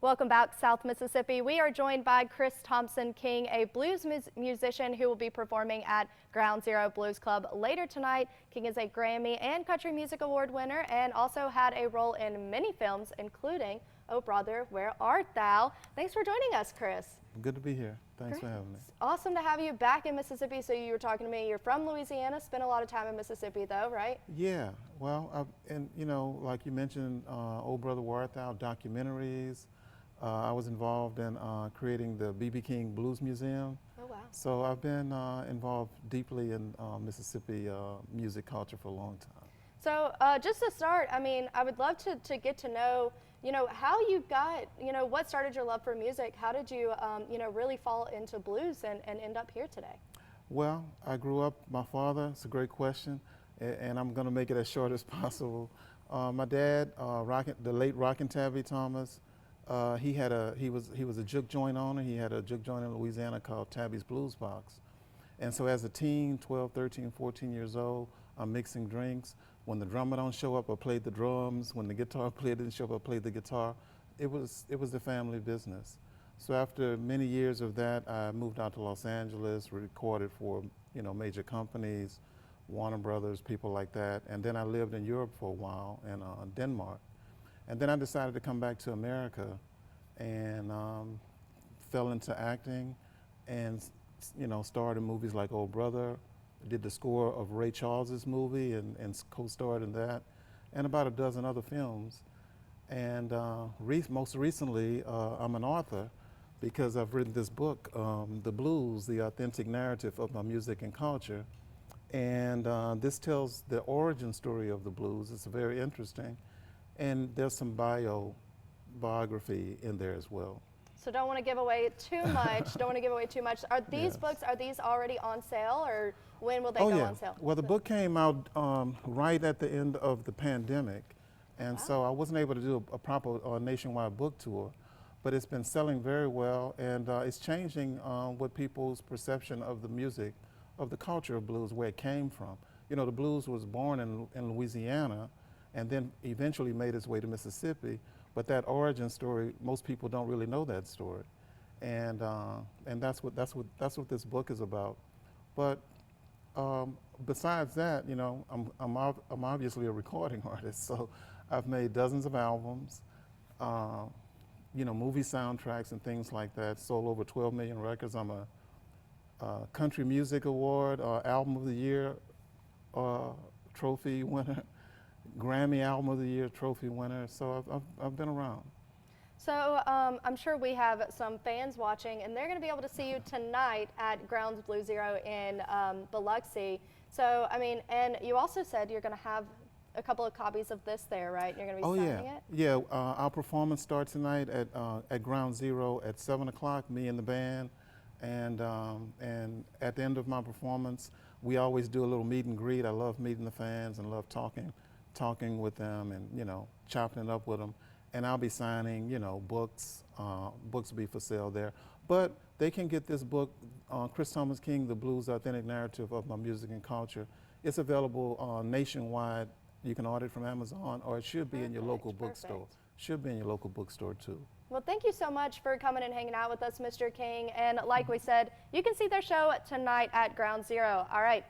Welcome back, South Mississippi. We are joined by Chris Thompson King, a blues musician who will be performing at Ground Zero Blues Club later tonight. King is a Grammy and Country Music Award winner and also had a role in many films, including Oh Brother, Where Art Thou? Thanks for joining us, Chris. Good to be here. Thanks for having me. Awesome to have you back in Mississippi. So you were talking to me, you're from Louisiana, spent a lot of time in Mississippi though, right? Yeah, well, and you know, like you mentioned, Oh Brother, Where Art Thou, documentaries. I was involved in creating the B.B. King Blues Museum. Oh, wow. So I've been involved deeply in Mississippi music culture for a long time. So just to start, I mean, I would love to get to know, how you got, what started your love for music? How did you, really fall into blues and end up here today? Well, I grew up, my father, it's a great question, and I'm going to make it as short as possible. My dad, the late Rockin' Tabby Thomas, he was a juke joint owner. He had a juke joint in Louisiana called Tabby's Blues Box. And so as a teen, 12, 13, 14 years old, I'm mixing drinks. When the drummer don't show up, I played the drums. When the guitar player didn't show up, I played the guitar. It was the family business. So after many years of that, I moved out to Los Angeles, recorded for major companies, Warner Brothers, people like that. And then I lived in Europe for a while, in Denmark. And then I decided to come back to America and fell into acting and starred in movies like Oh Brother, did the score of Ray Charles's movie and co-starred in that, and about a dozen other films. And most recently, I'm an author because I've written this book, The Blues, The Authentic Narrative of My Music and Culture. And this tells the origin story of the blues. It's very interesting. And there's some biography in there as well. So don't want to give away too much. Don't want to give away too much. Are these books, are these already on sale, or when will they go on sale? Well, the book came out right at the end of the pandemic. And so I wasn't able to do a proper nationwide book tour, but it's been selling very well, and it's changing what people's perception of the music, of the culture of blues, where it came from. The blues was born in Louisiana, and then eventually made its way to Mississippi. But that origin story, most people don't really know that story, and that's what this book is about. But besides that, I'm obviously a recording artist, so I've made dozens of albums, movie soundtracks and things like that. Sold over 12 million records. I'm a Country Music Award Album of the Year trophy winner. Grammy Album of the Year trophy winner, so I've been around. So I'm sure we have some fans watching, and they're going to be able to see you tonight at Grounds Blue Zero in Biloxi. So, I mean, and you also said you're going to have a couple of copies of this there, right? You're going to be signing it? Yeah, our performance starts tonight at Ground Zero at 7 o'clock, me and the band. And at the end of my performance, we always do a little meet and greet. I love meeting the fans and love talking with them and, chopping it up with them. And I'll be signing, books. Books will be for sale there. But they can get this book, Chris Thompson King, The Blues Authentic Narrative of My Music and Culture. It's available nationwide. You can order it from Amazon, or it should be in your local bookstore. Should be in your local bookstore, too. Well, thank you so much for coming and hanging out with us, Mr. King. And like we said, you can see their show tonight at Ground Zero. All right.